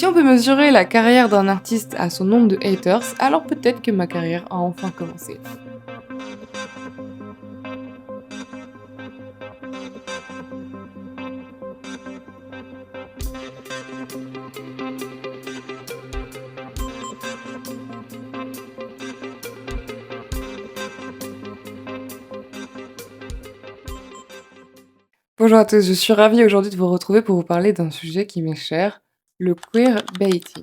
Si on peut mesurer la carrière d'un artiste à son nombre de haters, alors peut-être que ma carrière a enfin commencé. Bonjour à tous, je suis ravie aujourd'hui de vous retrouver pour vous parler d'un sujet qui m'est cher, le queerbaiting.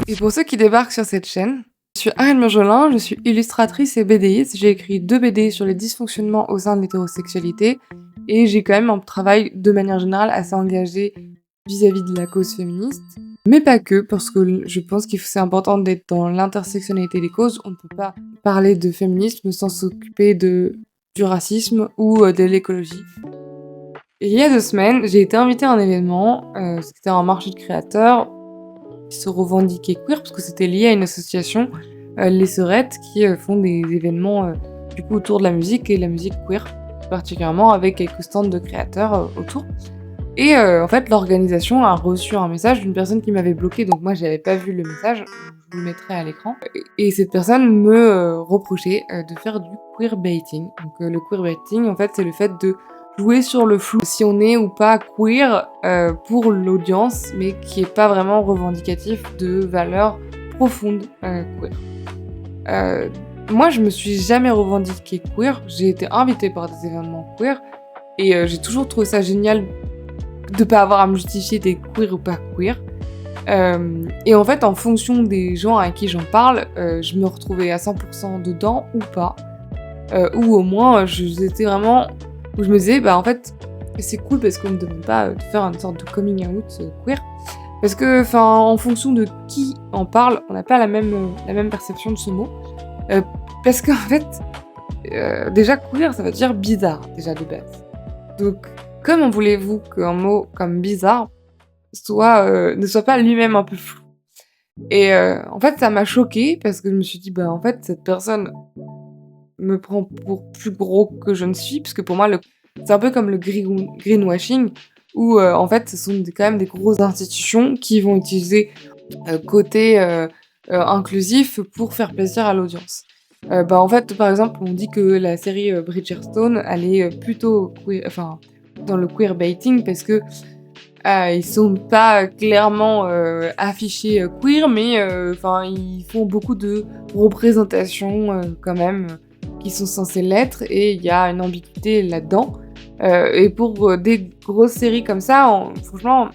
Et pour ceux qui débarquent sur cette chaîne, je suis Ariane Murgelin, je suis illustratrice et BDiste. J'ai écrit 2 BD sur les dysfonctionnements au sein de l'hétérosexualité et j'ai quand même un travail de manière générale assez engagé vis-à-vis de la cause féministe. Mais pas que, parce que je pense que c'est important d'être dans l'intersectionnalité des causes. On ne peut pas parler de féminisme sans s'occuper du racisme ou de l'écologie. Et il y a 2 semaines, j'ai été invitée à un événement, c'était un marché de créateurs qui se revendiquait queer, parce que c'était lié à une association, les Sœurettes, qui font des événements du coup autour de la musique et la musique queer, particulièrement avec quelques stands de créateurs autour. Et en fait, l'organisation a reçu un message d'une personne qui m'avait bloquée, donc moi j'avais pas vu le message, je vous le mettrai à l'écran. Et cette personne me reprochait de faire du queerbaiting. Donc le queerbaiting, en fait, c'est le fait de jouer sur le flou, si on est ou pas queer pour l'audience, mais qui est pas vraiment revendicatif de valeurs profondes queer. Moi, je me suis jamais revendiquée queer, j'ai été invitée par des événements queer, et j'ai toujours trouvé ça génial de pas avoir à me justifier d'être queer ou pas queer. Et en fait, en fonction des gens à qui j'en parle, je me retrouvais à 100% dedans ou pas. Ou au moins, j'étais vraiment... Où je me disais, bah en fait, c'est cool parce qu'on me demande pas de faire une sorte de coming out queer. Parce que, en fonction de qui en parle, on n'a pas la même perception de ce mot. Parce qu'en fait, déjà queer, ça veut dire bizarre, déjà de base. Donc, comment voulez-vous qu'un mot comme bizarre ne soit pas lui-même un peu flou? Et en fait, ça m'a choquée parce que je me suis dit, bah en fait, cette personne me prend pour plus gros que je ne suis, parce que pour moi, c'est un peu comme le greenwashing, où en fait, ce sont quand même des grosses institutions qui vont utiliser côté inclusif pour faire plaisir à l'audience. En fait, par exemple, on dit que la série Bridgerton, elle est plutôt dans le queerbaiting parce que ils sont pas clairement affichés queer, mais ils font beaucoup de représentations quand même qui sont censées l'être, et il y a une ambiguïté là-dedans. Et pour des grosses séries comme ça, franchement,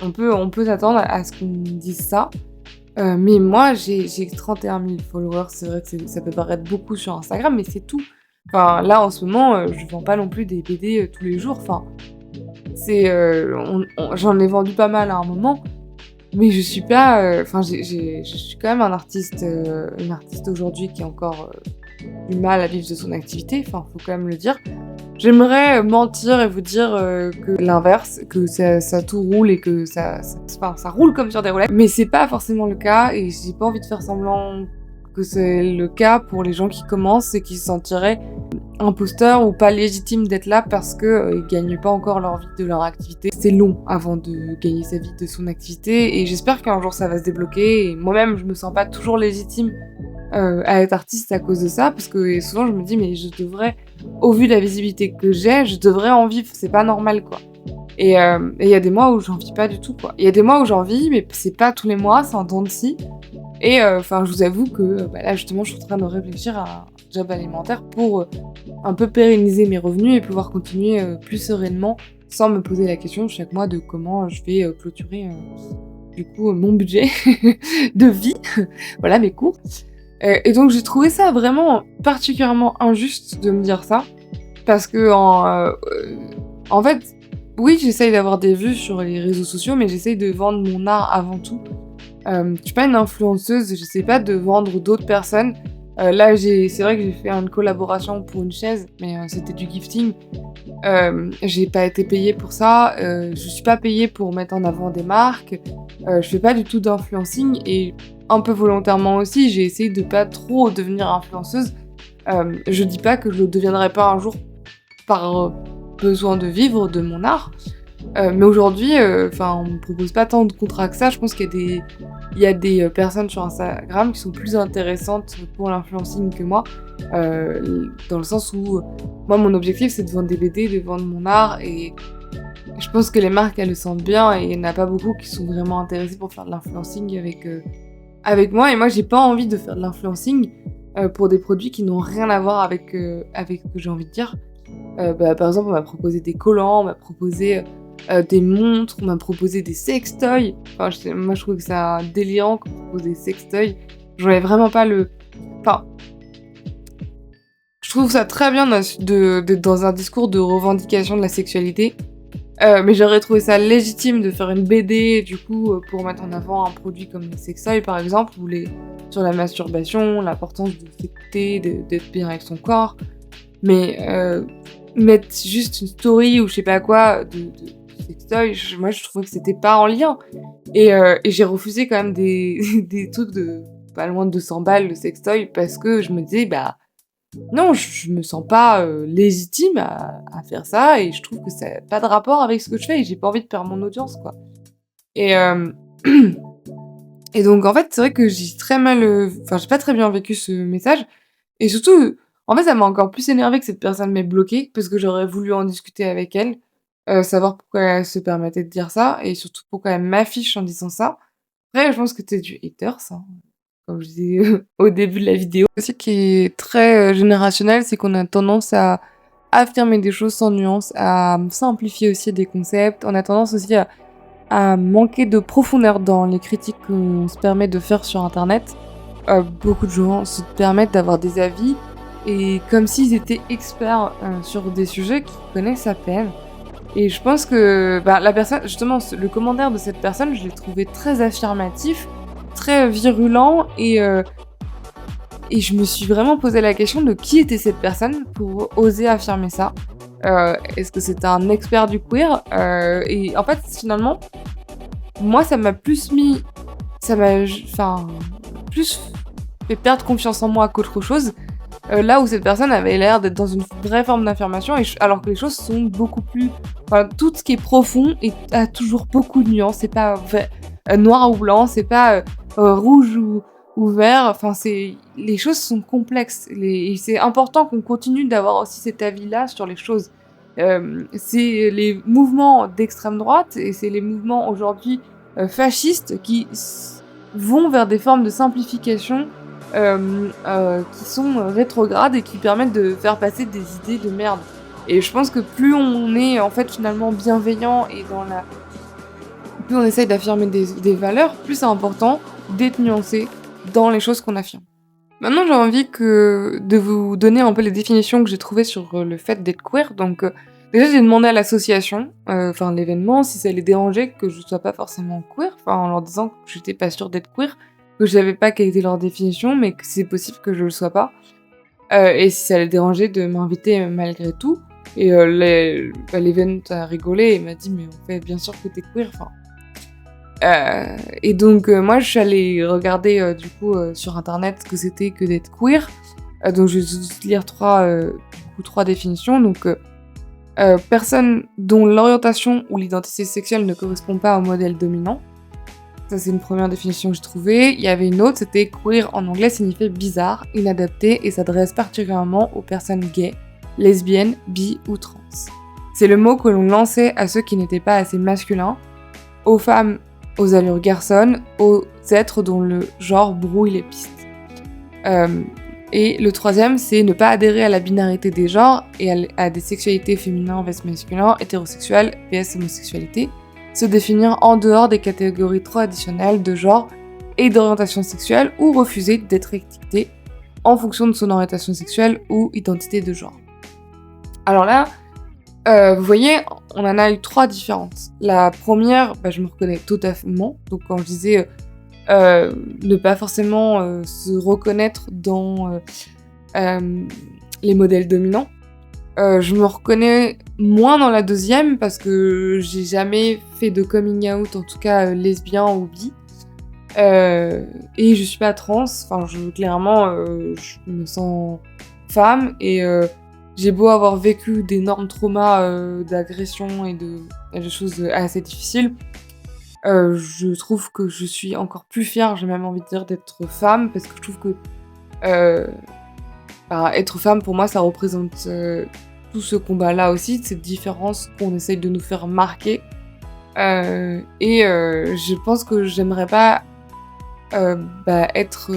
on peut s'attendre à ce qu'on dise ça. Mais moi, j'ai 31 000 followers, c'est vrai que ça peut paraître beaucoup sur Instagram, mais c'est tout. Là, en ce moment, je vends pas non plus des BD tous les jours. J'en ai vendu pas mal à un moment, mais je suis pas... je suis quand même une artiste aujourd'hui qui a encore du mal à vivre de son activité, faut quand même le dire. J'aimerais mentir et vous dire que l'inverse, que ça tout roule et que ça roule comme sur des roulettes, mais c'est pas forcément le cas, et j'ai pas envie de faire semblant que c'est le cas pour les gens qui commencent et qui se sentiraient imposteurs ou pas légitimes d'être là parce que ils gagnent pas encore leur vie de leur activité. C'est long avant de gagner sa vie de son activité, et j'espère qu'un jour ça va se débloquer. Et moi-même, je me sens pas toujours légitime à être artiste à cause de ça, parce que souvent je me dis, mais je devrais, au vu de la visibilité que j'ai, je devrais en vivre, c'est pas normal quoi. Et il y a des mois où j'en vis pas du tout quoi. Il y a des mois où j'en vis, mais c'est pas tous les mois, c'est en dents de scie. Et je vous avoue que là justement, je suis en train de réfléchir à un job alimentaire pour un peu pérenniser mes revenus et pouvoir continuer plus sereinement, sans me poser la question chaque mois de comment je vais clôturer du coup mon budget de vie, voilà, mes cours. Et donc j'ai trouvé ça vraiment particulièrement injuste de me dire ça, parce que en fait, oui, j'essaye d'avoir des vues sur les réseaux sociaux, mais j'essaye de vendre mon art avant tout. Je suis pas une influenceuse, j'essaie pas de vendre d'autres personnes. Là, c'est vrai que j'ai fait une collaboration pour une chaise, mais c'était du gifting. J'ai pas été payée pour ça, je suis pas payée pour mettre en avant des marques, je fais pas du tout d'influencing, et un peu volontairement aussi, j'ai essayé de pas trop devenir influenceuse. Je dis pas que je le deviendrai pas un jour par besoin de vivre de mon art, Mais aujourd'hui, on me propose pas tant de contrats que ça. Je pense qu'il y a des personnes sur Instagram qui sont plus intéressantes pour l'influencing que moi, dans le sens où moi, mon objectif, c'est de vendre des BD, de vendre mon art et je pense que les marques, elles le sentent bien et il y en a pas beaucoup qui sont vraiment intéressés pour faire de l'influencing avec moi et moi, j'ai pas envie de faire de l'influencing, pour des produits qui n'ont rien à voir avec ce que j'ai envie de dire. Par exemple, on m'a proposé des collants, on m'a proposé, des montres, on m'a proposé des sextoys. Moi, je trouve que c'est un délirant qu'on propose des sextoys. J'en ai vraiment pas le enfin, je trouve ça très bien d'être dans un discours de revendication de la sexualité, mais j'aurais trouvé ça légitime de faire une BD, du coup, pour mettre en avant un produit comme les sextoys, par exemple, sur la masturbation, l'importance de s'écouter, d'être bien avec son corps. Mais mettre juste une story ou je sais pas quoi de sextoy, moi je trouvais que c'était pas en lien. Et j'ai refusé quand même des trucs de pas loin de 200 balles de sextoy parce que je me disais, bah non, je me sens pas légitime à faire ça et je trouve que ça n'a pas de rapport avec ce que je fais et j'ai pas envie de perdre mon audience, quoi. Et, et donc en fait, c'est vrai que j'ai pas très bien vécu ce message. Et surtout, en fait, ça m'a encore plus énervée que cette personne m'ait bloquée, parce que j'aurais voulu en discuter avec elle, savoir pourquoi elle se permettait de dire ça, et surtout pourquoi elle m'affiche en disant ça. Après, je pense que c'est du haters, hein, comme je disais au début de la vidéo. Aussi qui est très générationnel, c'est qu'on a tendance à affirmer des choses sans nuance, à simplifier aussi des concepts. On a tendance aussi à manquer de profondeur dans les critiques qu'on se permet de faire sur Internet. Beaucoup de gens se permettent d'avoir des avis et comme s'ils étaient experts sur des sujets qu'ils connaissent à peine. Et je pense que la personne, justement, le commentaire de cette personne, je l'ai trouvé très affirmatif, très virulent et je me suis vraiment posé la question de qui était cette personne pour oser affirmer ça. Est-ce que c'était un expert du queer? Et en fait, finalement, moi, ça m'a, plus fait perdre confiance en moi qu'autre chose. Là où cette personne avait l'air d'être dans une vraie forme d'affirmation, alors que les choses sont beaucoup plus... tout ce qui est profond a toujours beaucoup de nuances. C'est pas noir ou blanc, c'est pas rouge ou vert. Les choses sont complexes. Et c'est important qu'on continue d'avoir aussi cet avis-là sur les choses. C'est les mouvements d'extrême droite et c'est les mouvements aujourd'hui fascistes qui vont vers des formes de simplification qui sont rétrogrades et qui permettent de faire passer des idées de merde. Et je pense que plus on est en fait finalement bienveillant et plus on essaye d'affirmer des valeurs, plus c'est important d'être nuancé dans les choses qu'on affirme. Maintenant, j'ai envie de vous donner un peu les définitions que j'ai trouvées sur le fait d'être queer. Donc, déjà, j'ai demandé à l'association, l'événement, si ça les dérangeait que je sois pas forcément queer, en leur disant que j'étais pas sûre d'être queer, que je savais pas quelle était leur définition, mais que c'est possible que je le sois pas. Et si ça les dérangeait de m'inviter malgré tout. Et l'event a rigolé et m'a dit, mais on fait bien sûr que t'es queer, et donc moi je suis allée regarder sur internet ce que c'était que d'être queer. Donc je vais vous lire trois définitions. Donc personne dont l'orientation ou l'identité sexuelle ne correspond pas au modèle dominant. Ça c'est une première définition que j'ai trouvée. Il y avait une autre, c'était queer en anglais signifiait bizarre, inadapté et s'adresse particulièrement aux personnes gays, lesbiennes, bi ou trans. C'est le mot que l'on lançait à ceux qui n'étaient pas assez masculins, aux femmes aux allures garçonnes, aux êtres dont le genre brouille les pistes. Et le troisième, c'est ne pas adhérer à la binarité des genres et à des sexualités féminins vs masculins, hétérosexuels vs homosexualité, se définir en dehors des catégories traditionnelles de genre et d'orientation sexuelle ou refuser d'être étiqueté en fonction de son orientation sexuelle ou identité de genre. Alors là, vous voyez, on en a eu trois différentes. La première, je me reconnais totalement. Donc quand je disais ne pas forcément se reconnaître dans les modèles dominants, je me reconnais moins dans la deuxième parce que j'ai jamais fait de coming out, en tout cas lesbien ou bi. Et je suis pas trans. Clairement, je me sens femme et j'ai beau avoir vécu d'énormes traumas, d'agressions et de choses, assez difficiles, je trouve que je suis encore plus fière, j'ai même envie de dire, d'être femme parce que je trouve que, heu, être femme pour moi ça représente, tout ce combat-là aussi, cette différence qu'on essaye de nous faire marquer, je pense que j'aimerais pas, être,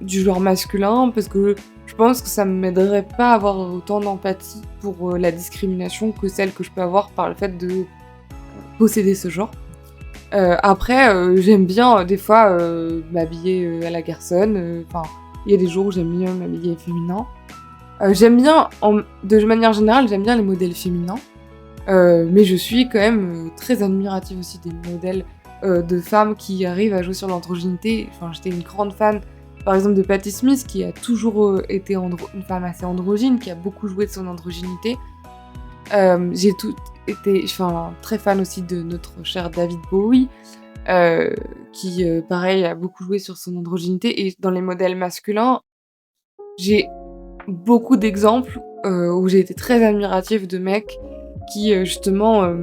du genre masculin parce que je pense que ça m'aiderait pas à avoir autant d'empathie pour, la discrimination que celle que je peux avoir par le fait de posséder ce genre. Après, j'aime bien, des fois, m'habiller, à la garçonne, enfin, il y a des jours où j'aime bien m'habiller féminin. J'aime bien de manière générale, j'aime bien les modèles féminins, mais je suis quand même, très admirative aussi des modèles, de femmes qui arrivent à jouer sur l'androgynité. Enfin, j'étais une grande fan, par exemple, de Patti Smith qui a toujours, été une femme assez androgyne, qui a beaucoup joué de son androgynité. J'ai tout été enfin, très fan aussi de notre cher David Bowie, qui, pareil, a beaucoup joué sur son androgynité et dans les modèles masculins, j'ai beaucoup d'exemples, où j'ai été très admirative de mecs qui, justement,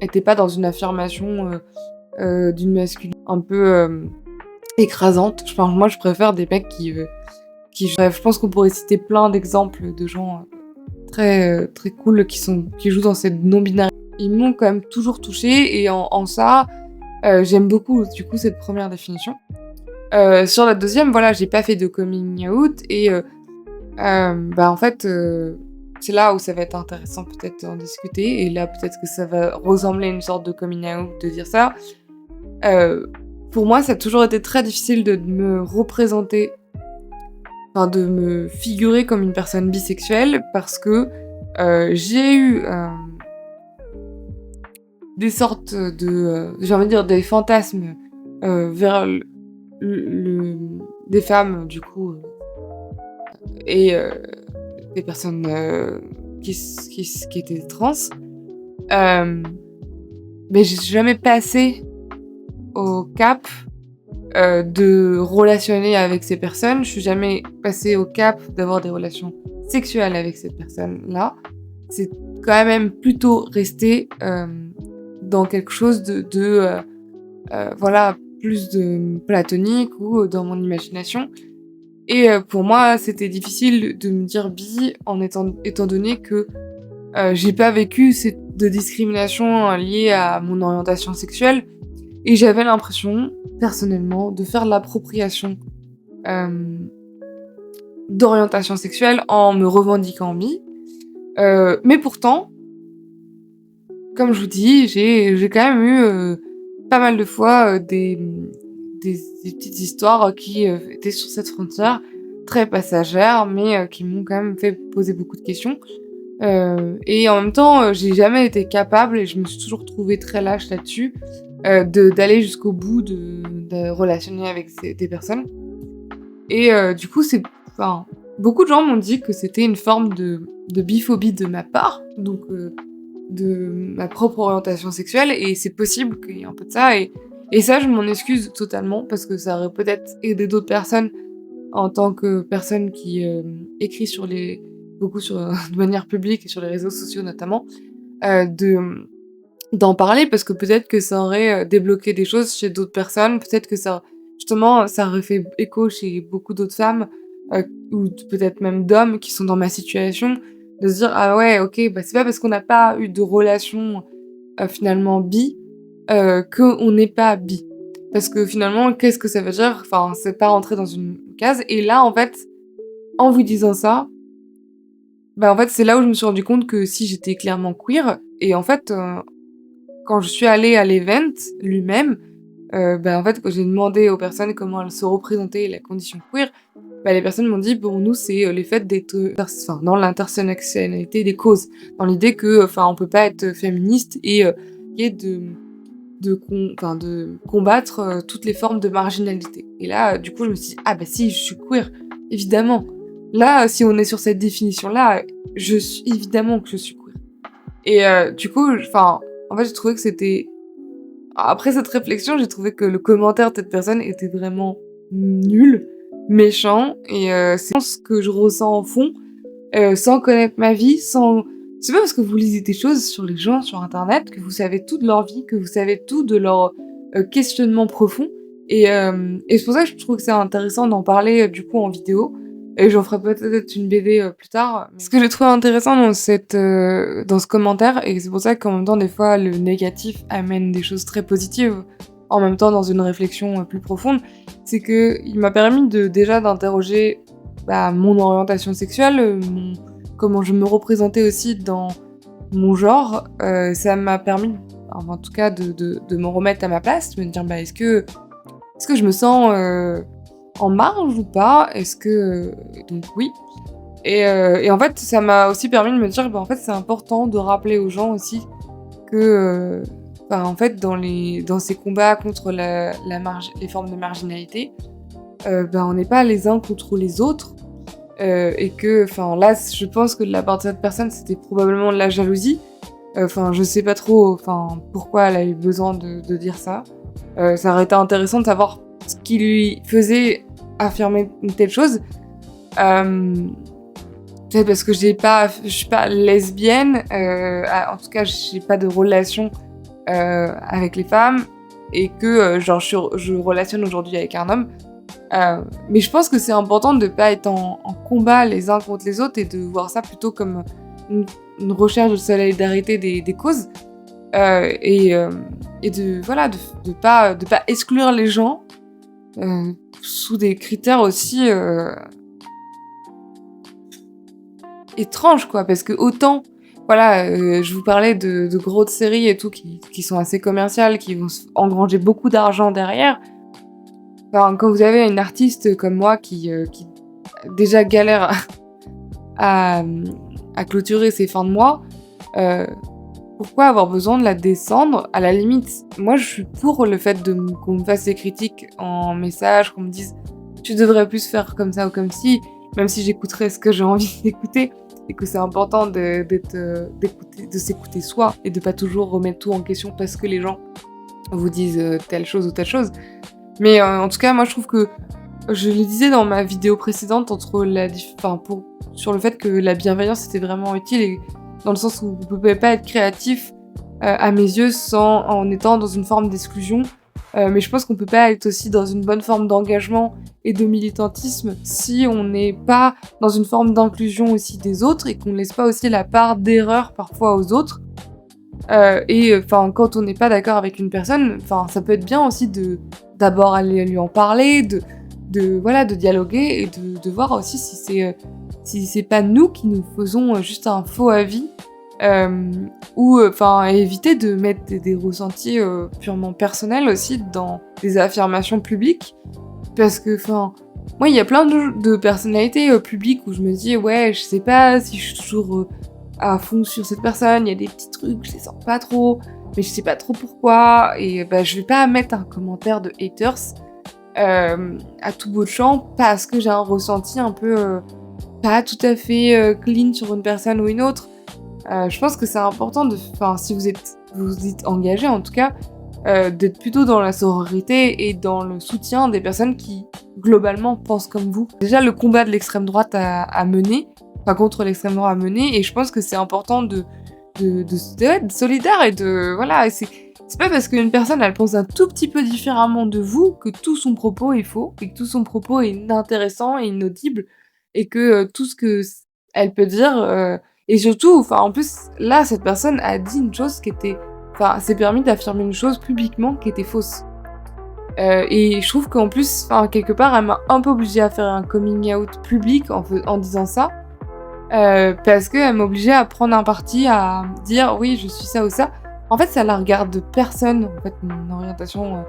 étaient pas dans une affirmation, d'une masculinité un peu, écrasante. Enfin, moi, je préfère des mecs qui bref, je pense qu'on pourrait citer plein d'exemples de gens, très cool qui jouent dans cette non-binarité. Ils m'ont quand même toujours touchée et en ça, j'aime beaucoup du coup cette première définition. Sur la deuxième, voilà, j'ai pas fait de coming out et en fait, c'est là où ça va être intéressant peut-être d'en discuter et là peut-être que ça va ressembler à une sorte de coming out de dire ça. Pour moi, ça a toujours été très difficile de me représenter, enfin de me figurer comme une personne bisexuelle parce que, j'ai eu, des sortes de, j'ai envie de dire des fantasmes, vers le des femmes du coup, et des personnes, qui étaient trans. Hem, mais j'ai jamais passé au cap, de relationner avec ces personnes. Je suis jamais passée au cap d'avoir des relations sexuelles avec ces personnes-là. C'est quand même plutôt resté, dans quelque chose voilà, plus de platonique ou dans mon imagination et pour moi, c'était difficile de me dire bi étant donné que, j'ai pas vécu de discrimination, liée à mon orientation sexuelle et j'avais l'impression, personnellement, de faire de l'appropriation, hem, d'orientation sexuelle en me revendiquant bi. Mais pourtant, comme je vous dis, j'ai quand même eu, pas mal de fois, des petites histoires qui, étaient sur cette frontière, très passagères, mais qui m'ont quand même fait poser beaucoup de questions. Et en même temps, j'ai jamais été capable et je me suis toujours trouvée très lâche là-dessus, d'aller jusqu'au bout de relationner avec des personnes et du coup, enfin, beaucoup de gens m'ont dit que c'était une forme de biphobie de ma part, donc de ma propre orientation sexuelle et c'est possible qu'il y ait un peu de ça et ça, je m'en excuse totalement parce que ça aurait peut-être aidé d'autres personnes en tant que personne qui, écrit beaucoup sur, de manière publique et sur les réseaux sociaux notamment, d'en parler parce que peut-être que ça aurait, débloqué des choses chez d'autres personnes. Peut-être que ça justement, ça aurait fait écho chez beaucoup d'autres femmes, ou peut-être même d'hommes qui sont dans ma situation, de se dire: «Ah ouais, OK, bah, c'est pas parce qu'on n'a pas eu de relation, finalement bi, qu'on n'est pas bi». Parce que finalement, qu'est-ce que ça veut dire? Enfin, c'est pas rentrer dans une case et là, en fait, en vous disant ça, bah, en fait, c'est là où je me suis rendu compte que si j'étais clairement queer et en fait, quand je suis allée à l'event lui-même, en fait, quand j'ai demandé aux personnes comment elles se représentaient la condition queer, les personnes m'ont dit: «Pour nous, c'est, le fait d'être, dans l'intersectionnalité des causes». Dans l'idée que, on peut pas être féministe et de combattre, toutes les formes de marginalité et là, du coup, je me suis dit: «Ah bah si, je suis queer, évidemment». Là, si on est sur cette définition-là, je suis évidemment que je suis queer et du coup, en fait, j'ai trouvé que c'était après cette réflexion, j'ai trouvé que le commentaire de cette personne était vraiment nul, méchant et c'est ce que je ressens au fond. sans connaître ma vie, sans c'est pas parce que vous lisez des choses sur les gens sur internet que vous savez tout de leur vie, que vous savez tout de leurs, questionnements profonds et c'est pour ça que je trouve que c'est intéressant d'en parler, du coup en vidéo et j'en ferai peut-être une BD, plus tard. Ce que j'ai trouvé intéressant dans ce commentaire et c'est pour ça qu'en même temps des fois le négatif amène des choses très positives, en même temps dans une réflexion, plus profonde, c'est qu'il m'a permis déjà d'interroger, bah, mon orientation sexuelle, comment je me représentais aussi dans mon genre, ça m'a permis, enfin, en tout cas de me remettre à ma place, de me dire: «Bah, est-ce que je me sens, en marge ou pas? Est-ce que» donc oui et en fait, ça m'a aussi permis de me dire: «Bah, en fait, c'est important de rappeler aux gens aussi que, bah, en fait, dans ces combats contre les formes de marginalité, bah, on n'est pas les uns contre les autres». Et que, enfin là, je pense que de la part de cette personne, c'était probablement de la jalousie. Enfin, je sais pas trop, enfin, pourquoi elle a eu besoin de dire ça. Ça aurait été intéressant de savoir ce qui lui faisait affirmer une telle chose. Peut-être parce que je suis pas lesbienne, en tout cas, j'ai pas de relation, avec les femmes et que, genre je relationne aujourd'hui avec un homme. Mais je pense que c'est important de pas être en combat les uns contre les autres et de voir ça plutôt comme une recherche de solidarité des causes, et de voilà, de pas exclure les gens, sous des critères aussi, étranges quoi. Parce que autant, voilà, je vous parlais de grosses séries et tout qui sont assez commerciales, qui vont engranger beaucoup d'argent derrière. Enfin, quand vous avez une artiste comme moi qui déjà galère à clôturer ses fins de mois, heu, pourquoi avoir besoin de la descendre? À la limite, moi je suis pour le fait qu'on me fasse des critiques en message, qu'on me dise: «Tu devrais plus faire comme ça ou comme ci», même si j'écouterai ce que j'ai envie d'écouter et que c'est important de s'écouter soi et de pas toujours remettre tout en question parce que les gens vous disent, telle chose ou telle chose. Mais en tout cas, moi, je trouve que je le disais dans ma vidéo précédente entre sur le fait que la bienveillance était vraiment utile et dans le sens où vous pouvez pas être créatif, à mes yeux, en étant dans une forme d'exclusion. Mais je pense qu'on peut pas être aussi dans une bonne forme d'engagement et de militantisme si on n'est pas dans une forme d'inclusion aussi des autres et qu'on laisse pas aussi la part d'erreur parfois aux autres. Enfin, quand on n'est pas d'accord avec une personne, enfin, ça peut être bien aussi d'abord aller lui en parler, voilà, de dialoguer et de voir aussi si c'est pas nous qui nous faisons, juste un faux avis, ou enfin, éviter de mettre des ressentis, purement personnels aussi dans des affirmations publiques. Parce que, enfin, moi, il y a plein de personnalités, publiques où je me dis: «Ouais, je sais pas si je suis toujours, à fond sur cette personne, il y a des petits trucs, je les sens pas trop, mais je sais pas trop pourquoi» et bah, je vais pas mettre un commentaire de haters, à tout bout de champ parce que j'ai un ressenti un peu, pas tout à fait, clean sur une personne ou une autre. Je pense que c'est important enfin, si vous êtes engagé en tout cas, d'être plutôt dans la sororité et dans le soutien des personnes qui, globalement, pensent comme vous. Déjà, le combat de l'extrême droite à mener, enfin contre l'extrême droite à mener et je pense que c'est important d'être solidaire et voilà, et c'est pas parce qu'une personne, elle pense un tout petit peu différemment de vous que tout son propos est faux et que tout son propos est inintéressant et inaudible et que, tout ce que elle peut dire, et surtout, enfin, en plus, là, cette personne a dit une chose qui était enfin, s'est permis d'affirmer une chose publiquement qui était fausse. Et je trouve qu'en plus, enfin, quelque part, elle m'a un peu obligée à faire un coming out public en disant ça, parce qu'elle m'obligeait à prendre un parti, à dire: «Oui, je suis ça ou ça». En fait, ça la regarde personne, en fait, mon orientation,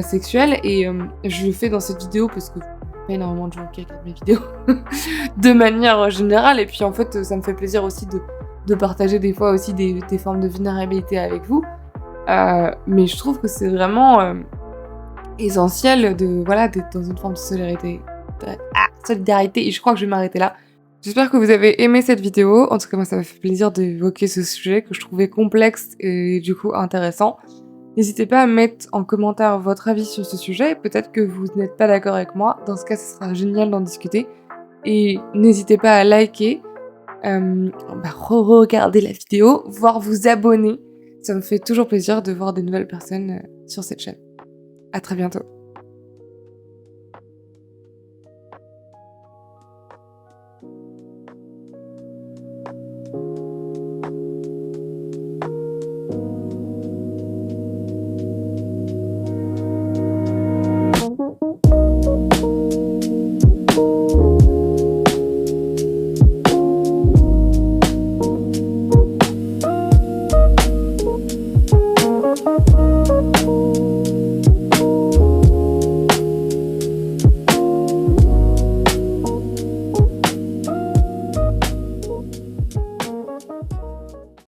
sexuelle et je le fais dans cette vidéo parce que pas énormément de gens qui regardent mes vidéos de manière générale et puis, en fait, ça me fait plaisir aussi de partager des fois aussi des formes de vulnérabilité avec vous. Mais je trouve que c'est vraiment, essentiel voilà, d'être dans une forme de solidarité et je crois que je vais m'arrêter là. J'espère que vous avez aimé cette vidéo. En tout cas, moi, ça m'a fait plaisir d'évoquer ce sujet que je trouvais complexe et du coup intéressant. N'hésitez pas à mettre en commentaire votre avis sur ce sujet. Peut-être que vous n'êtes pas d'accord avec moi. Dans ce cas, ce sera génial d'en discuter. Et n'hésitez pas à liker Re-regarder la vidéo, voire vous abonner. Ça me fait toujours plaisir de voir des nouvelles personnes sur cette chaîne. À très bientôt.